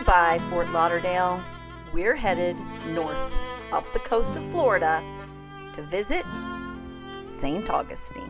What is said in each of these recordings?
by Fort Lauderdale, we're headed north up the coast of Florida to visit St. Augustine.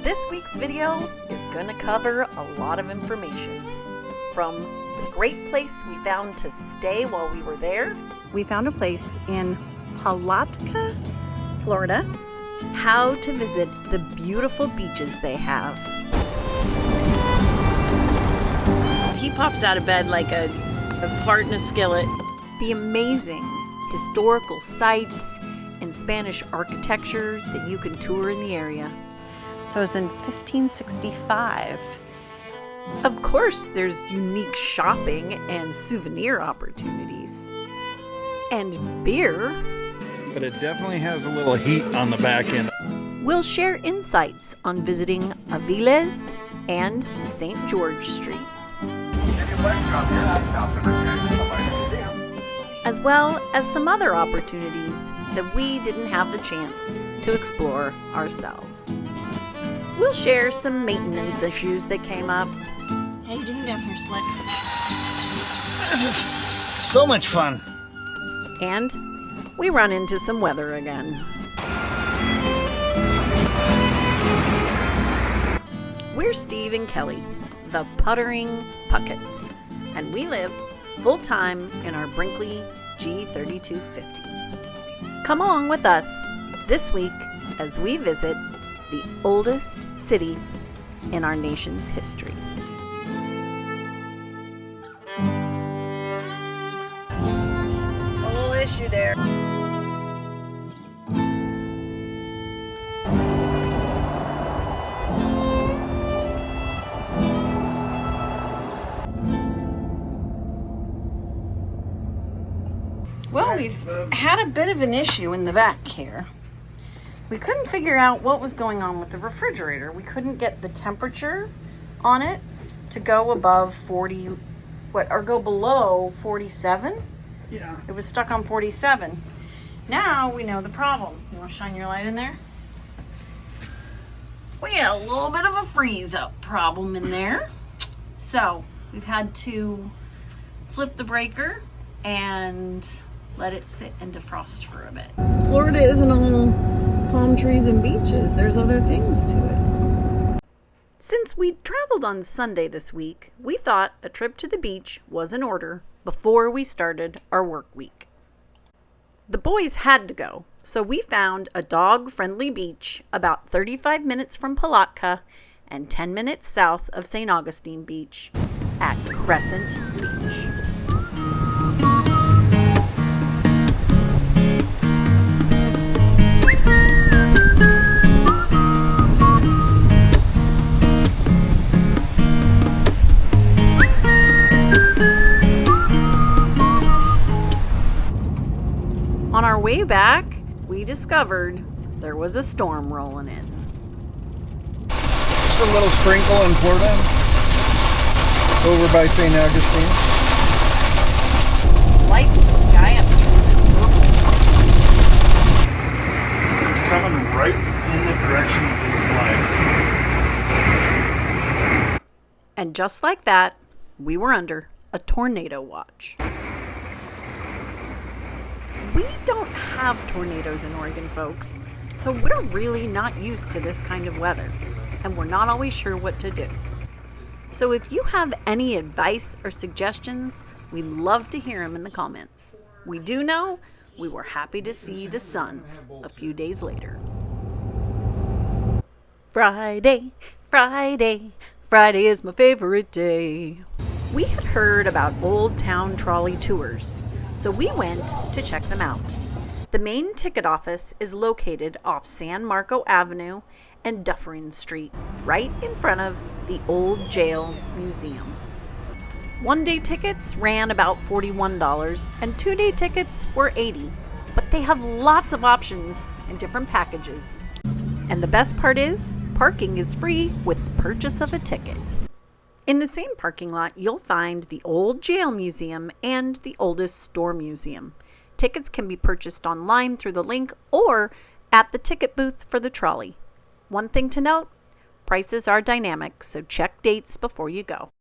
This week's video is going to cover a lot of information. From the great place we found to stay while we were there. We found a place in Palatka, Florida. How to visit the beautiful beaches they have. He pops out of bed like a fart in a skillet. The amazing historical sites and Spanish architecture that you can tour in the area. So it's in 1565. Of course, there's unique shopping and souvenir opportunities. And beer. But it definitely has a little heat on the back end. We'll share insights on visiting Aviles and St. George Street, as well as some other opportunities that we didn't have the chance to explore ourselves. We'll share some maintenance issues that came up. How you doing down here, Slick? This is so much fun. And we run into some weather again. We're Steve and Kelly, the Puttering Puckets, and we live full-time in our Brinkely G3250. Come along with us this week as we visit the oldest city in our nation's history. A little issue there. Well, we've had a bit of an issue in the back here. We couldn't figure out what was going on with the refrigerator. We couldn't get the temperature on it to go above 40, or go below 47. Yeah. It was stuck on 47. Now we know the problem. You want to shine your light in there? We had a little bit of a freeze up problem in there. So we've had to flip the breaker and let it sit and defrost for a bit. Florida isn't all palm trees and beaches. There's other things to it. Since we traveled on Sunday this week, we thought a trip to the beach was in order before we started our work week. The boys had to go, so we found a dog-friendly beach about 35 minutes from Palatka and 10 minutes south of St. Augustine Beach at Crescent Beach. On our way back, we discovered there was a storm rolling in. Just a little sprinkle in Florida, over by St. Augustine. It's lighting the sky up turning purple. It's coming right in the direction of this slide. And just like that, we were under a tornado watch. We don't have tornadoes in Oregon, folks, so we're really not used to this kind of weather, and we're not always sure what to do. So if you have any advice or suggestions, we'd love to hear them in the comments. We do know we were happy to see the sun a few days later. Friday, Friday, Friday is my favorite day. We had heard about Old Town Trolley tours, so we went to check them out. The main ticket office is located off San Marcos Avenue and Dufferin Street, right in front of the Old Jail Museum. One-day tickets ran about $41 and two-day tickets were $80, but they have lots of options and different packages. And the best part is, parking is free with the purchase of a ticket. In the same parking lot, you'll find the Old Jail Museum and the Oldest Store Museum. Tickets can be purchased online through the link or at the ticket booth for the trolley. One thing to note, Prices are dynamic, so check dates before you go.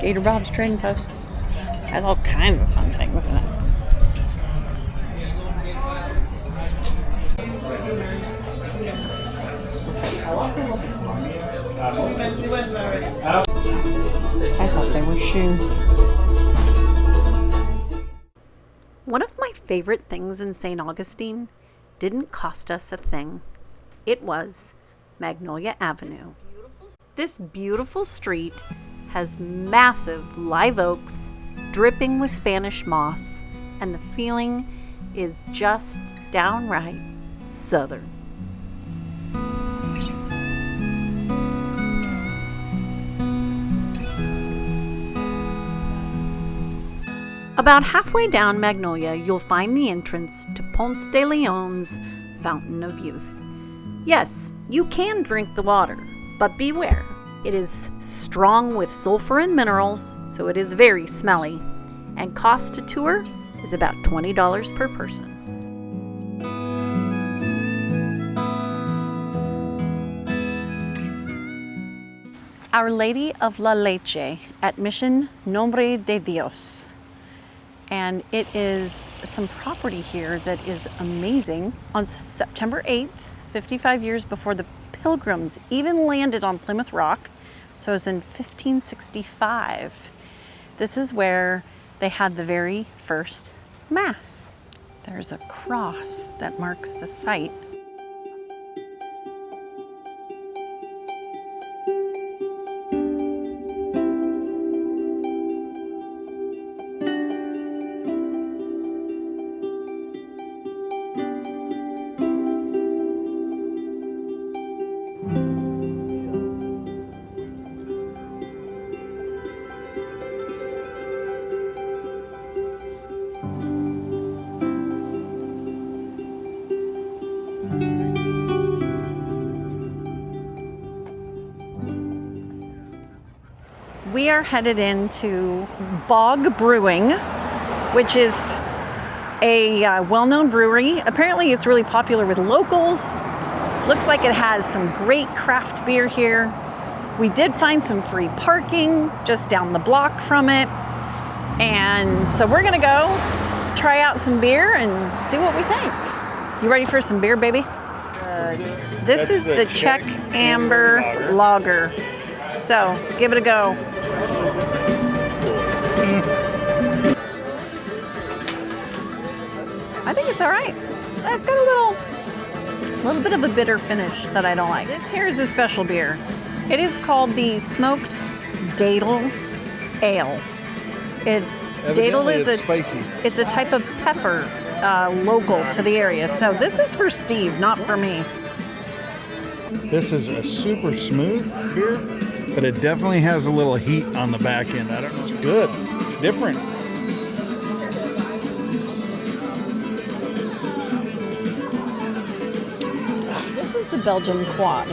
Gator Bob's Trading Post has all kinds of fun things in it. I thought they were shoes. One of my favorite things in St. Augustine didn't cost us a thing. It was Magnolia Avenue. This beautiful street has massive live oaks dripping with Spanish moss, and the feeling is just downright southern. About halfway down Magnolia, you'll find the entrance to Ponce de Leon's Fountain of Youth. Yes, you can drink the water, but beware. It is strong with sulfur and minerals, so it is very smelly, and cost to tour is about $20 per person. Our Lady of La Leche at Mission Nombre de Dios. And it is some property here that is amazing. On September 8th, 55 years before the Pilgrims even landed on Plymouth Rock, so it was in 1565. This is where they had the very first Mass. There's a cross that marks the site. We are headed into Bog Brewing, which is a well-known brewery. Apparently it's really popular with locals. Looks like it has some great craft beer here. We did find some free parking just down the block from it. And so we're gonna go try out some beer and see what we think. You ready for some beer, baby? This is the Czech Amber Lager. So give it a go. I think it's all right. It's got a little bit of a bitter finish that I don't like. This here is a special beer. It is called the Smoked Datel Ale. Datel is spicy. It's a type of pepper local to the area. So this is for Steve, not for me. This is a super smooth beer, but it definitely has a little heat on the back end. I don't know. It's good. It's different. This is the Belgian quad,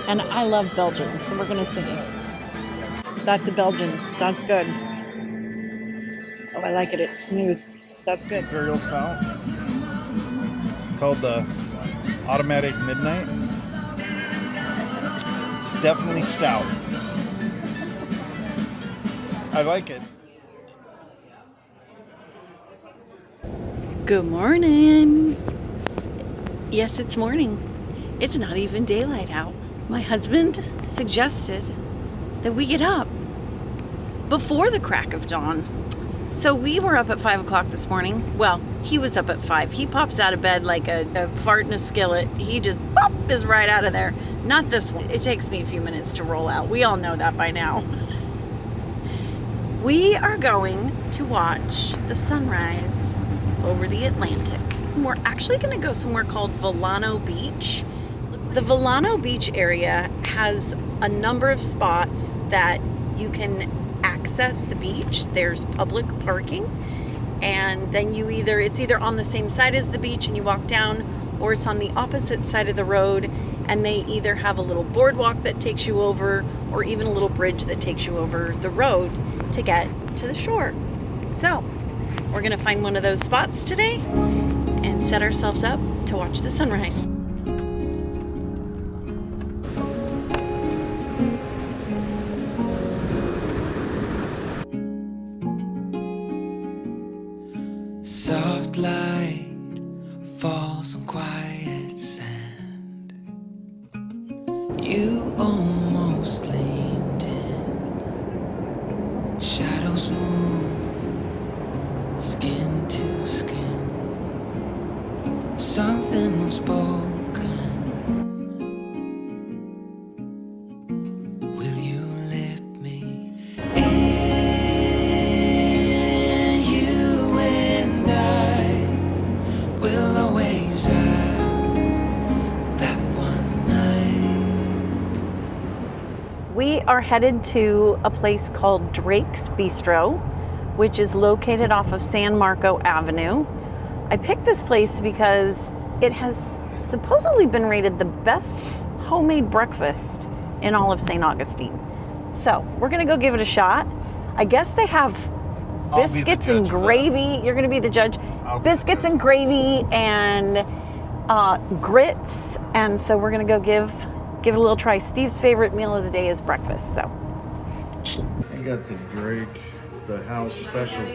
and I love Belgians, so we're gonna see. That's a Belgian. That's good. Oh, I like it. It's smooth. That's good. Imperial style. Called the Automatic Midnight. It's definitely stout. I like it. Good morning. Yes, it's morning. It's not even daylight out. My husband suggested that we get up before the crack of dawn. So we were up at 5 o'clock this morning. Well, he was up at 5. He pops out of bed like a fart in a skillet. He just pop is right out of there. Not this one. It takes me a few minutes to roll out. We all know that by now. We are going to watch the sunrise over the Atlantic. We're actually going to go somewhere called Villano Beach. The Villano Beach area has a number of spots that you can access the beach. There's public parking, and then it's either on the same side as the beach and you walk down, or it's on the opposite side of the road, and they either have a little boardwalk that takes you over or even a little bridge that takes you over the road to get to the shore. So we're gonna find one of those spots today and set ourselves up to watch the sunrise. falls on quiet sand. You almost leaned in. Shadows move, skin to skin. Something unspoken. Will you let me in? You and I will always have that one night. We are headed to a place called Drake's Bistro, which is located off of San Marco Avenue. I picked this place because it has supposedly been rated the best homemade breakfast in all of St. Augustine. So we're gonna go give it a shot. I guess they have I'll be the biscuits judge and of that. gravy. You're gonna be the judge. I'll be the Biscuits judge. and gravy and grits. And so we're gonna go give it a little try. Steve's favorite meal of the day is breakfast. So I got the Drake, the house special.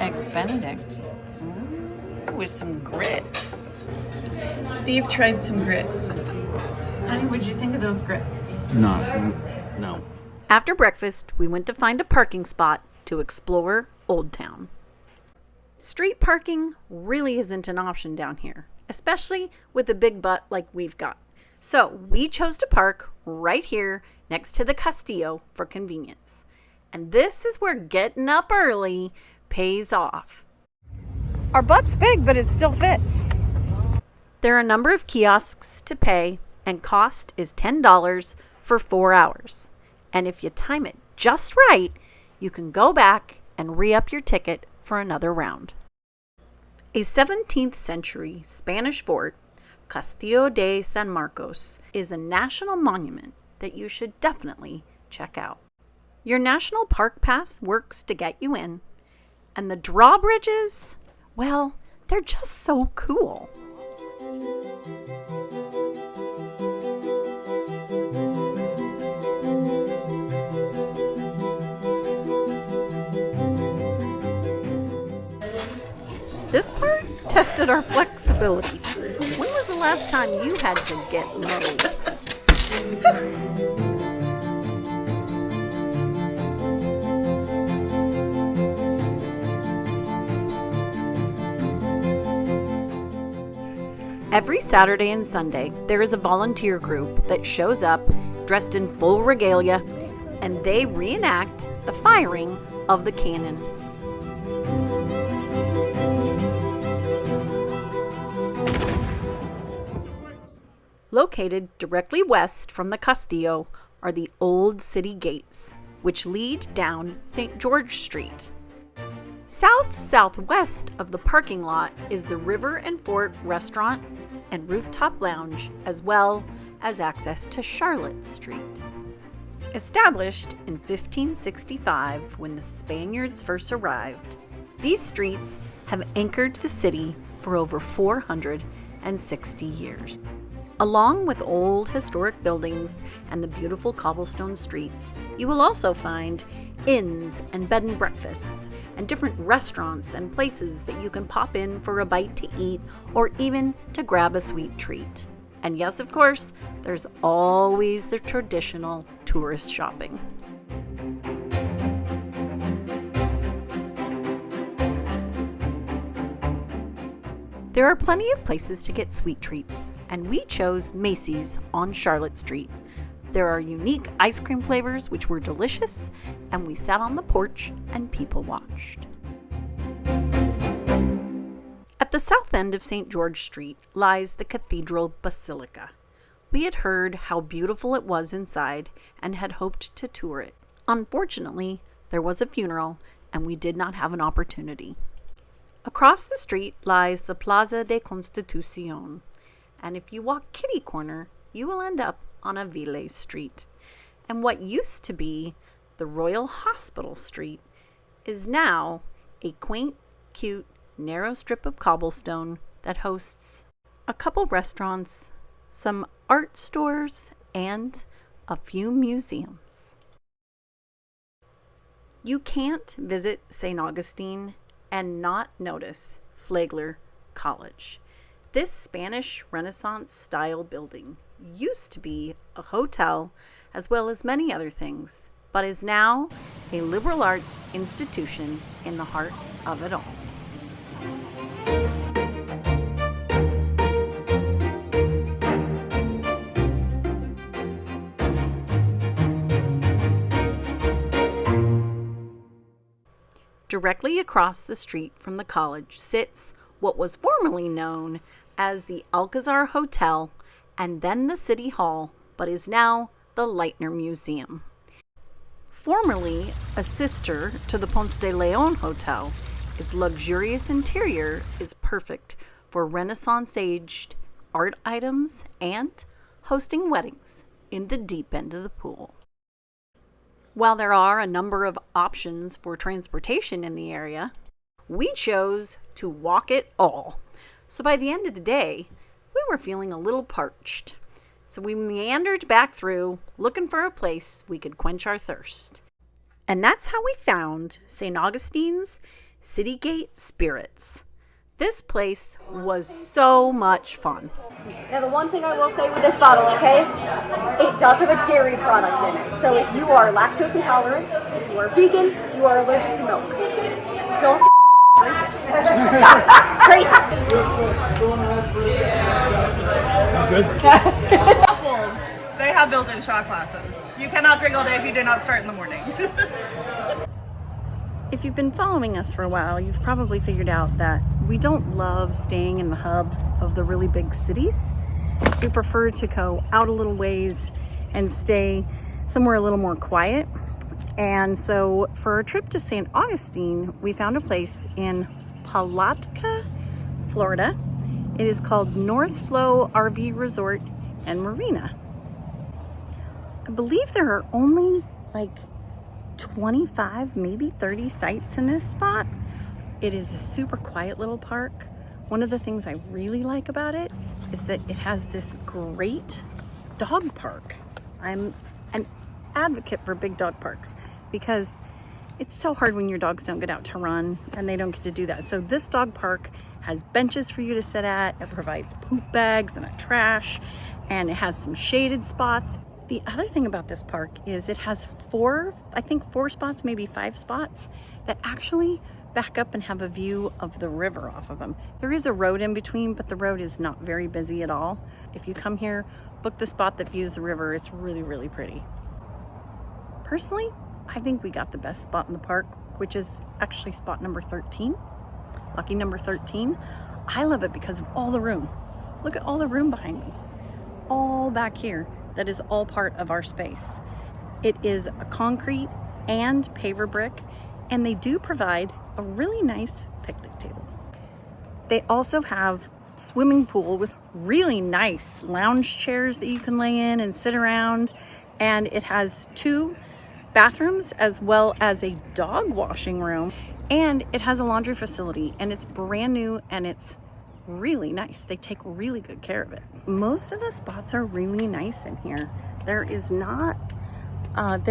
Eggs Benedict with some grits. Steve tried some grits. Honey, what'd you think of those grits? No. After breakfast, we went to find a parking spot to explore Old Town. Street parking really isn't an option down here, especially with a big butt like we've got. So we chose to park right here next to the Castillo for convenience. And this is where getting up early pays off. Our butt's big, but it still fits. There are a number of kiosks to pay, and cost is $10 for 4 hours. And if you time it just right, you can go back and re-up your ticket for another round. A 17th century Spanish fort, Castillo de San Marcos, is a national monument that you should definitely check out. Your National Park Pass works to get you in, and the drawbridges, well, they're just so cool. This part tested our flexibility. When was the last time you had to get low? Every Saturday and Sunday, there is a volunteer group that shows up dressed in full regalia, and they reenact the firing of the cannon. Located directly west from the Castillo are the Old City Gates, which lead down St. George Street. Southwest of the parking lot is the River and Fort Restaurant and Rooftop Lounge, as well as access to Charlotte Street. Established in 1565 when the Spaniards first arrived, these streets have anchored the city for over 460 years. Along with old historic buildings and the beautiful cobblestone streets, you will also find inns and bed and breakfasts and different restaurants and places that you can pop in for a bite to eat or even to grab a sweet treat. And yes, of course, there's always the traditional tourist shopping. There are plenty of places to get sweet treats, and we chose Macy's on Charlotte Street. There are unique ice cream flavors which were delicious, and we sat on the porch and people watched. At the south end of St. George Street lies the Cathedral Basilica. We had heard how beautiful it was inside and had hoped to tour it. Unfortunately, there was a funeral and we did not have an opportunity. Across the street lies the Plaza de Constitucion, and if you walk kitty corner, you will end up on Aviles Street. And what used to be the Royal Hospital Street is now a quaint, cute, narrow strip of cobblestone that hosts a couple restaurants, some art stores, and a few museums. You can't visit St. Augustine and not notice Flagler College. This Spanish Renaissance style building used to be a hotel as well as many other things, but is now a liberal arts institution in the heart of it all. Directly across the street from the college sits what was formerly known as the Alcazar Hotel and then the City Hall, but is now the Leitner Museum. Formerly a sister to the Ponce de Leon Hotel, its luxurious interior is perfect for Renaissance-aged art items and hosting weddings in the deep end of the pool. While there are a number of options for transportation in the area, we chose to walk it all. So by the end of the day, we were feeling a little parched. So we meandered back through looking for a place we could quench our thirst. And that's how we found St. Augustine's City Gate Spirits. This place was so much fun. Now the one thing I will say with this bottle, okay, it does have a dairy product in it. So if you are lactose intolerant, if you are vegan, if you are allergic to milk, don't drink it. Crazy. Waffles. They have built-in shot glasses. You cannot drink all day if you do not start in the morning. If you've been following us for a while, you've probably figured out that we don't love staying in the hub of the really big cities. We prefer to go out a little ways and stay somewhere a little more quiet. And so for our trip to St. Augustine, we found a place in Palatka, Florida. It is called North Flow RV Resort and Marina. I believe there are only like 25, maybe 30 sites in this spot. It is a super quiet little park. One of the things I really like about it is that it has this great dog park. I'm an advocate for big dog parks because it's so hard when your dogs don't get out to run and they don't get to do that. So this dog park has benches for you to sit at. It provides poop bags and a trash, and it has some shaded spots. The other thing about this park is it has four spots, maybe 5 spots that actually back up and have a view of the river off of them. There is a road in between, but the road is not very busy at all. If you come here, book the spot that views the river. It's really, really pretty. Personally, I think we got the best spot in the park, which is actually spot number 13. Lucky number 13. I love it because of all the room. Look at all the room behind me. All back here. That is all part of our space. It is a concrete and paver brick, and they do provide a really nice picnic table. They also have a swimming pool with really nice lounge chairs that you can lay in and sit around, and it has 2 bathrooms as well as a dog washing room, and it has a laundry facility, and it's brand new and it's really nice. They take really good care of it. Most of the spots are really nice in here. They're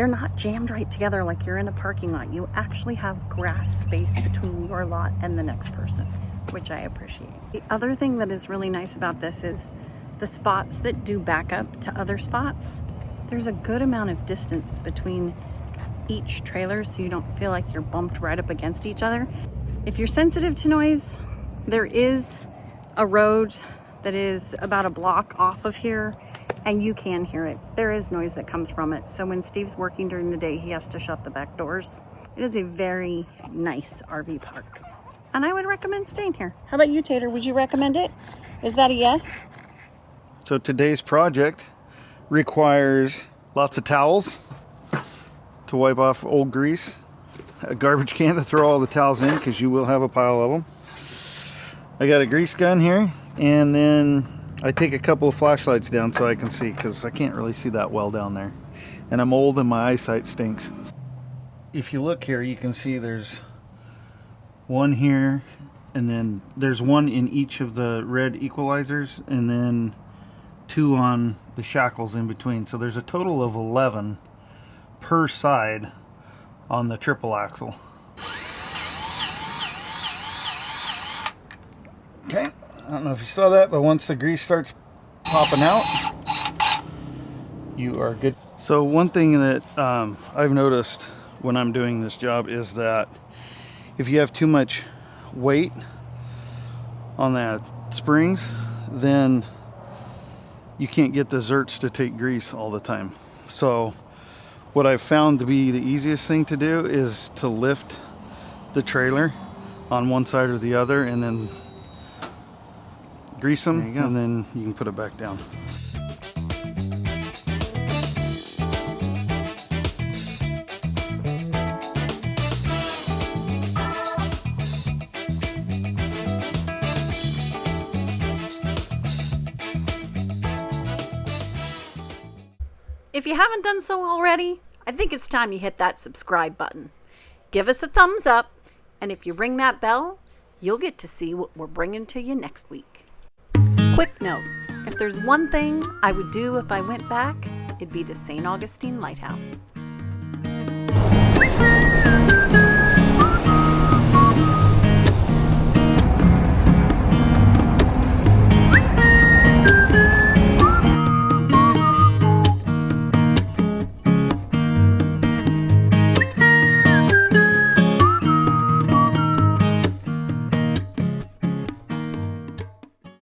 not jammed right together like you're in a parking lot. You actually have grass space between your lot and the next person, which I appreciate. The other thing that is really nice about this is the spots that do back up to other spots. There's a good amount of distance between each trailer so you don't feel like you're bumped right up against each other. If you're sensitive to noise, there is a road that is about a block off of here, and you can hear it. There is noise that comes from it. So when Steve's working during the day, he has to shut the back doors. It is a very nice RV park, and I would recommend staying here. How about you, Tater? Would you recommend it? Is that a yes? So today's project requires lots of towels to wipe off old grease, a garbage can to throw all the towels in because you will have a pile of them. I got a grease gun here, and then I take a couple of flashlights down so I can see, because I can't really see that well down there. And I'm old and my eyesight stinks. If you look here, you can see there's one here, and then there's one in each of the red equalizers, and then 2 on the shackles in between. So there's a total of 11 per side on the triple axle. Okay, I don't know if you saw that, but once the grease starts popping out, you are good. So one thing that I've noticed when I'm doing this job is that if you have too much weight on that springs, then you can't get the zerts to take grease all the time. So what I've found to be the easiest thing to do is to lift the trailer on one side or the other and then grease them, and then you can put it back down. If you haven't done so already, I think it's time you hit that subscribe button. Give us a thumbs up, and if you ring that bell, you'll get to see what we're bringing to you next week. Quick note, if there's one thing I would do if I went back, it'd be the St. Augustine Lighthouse.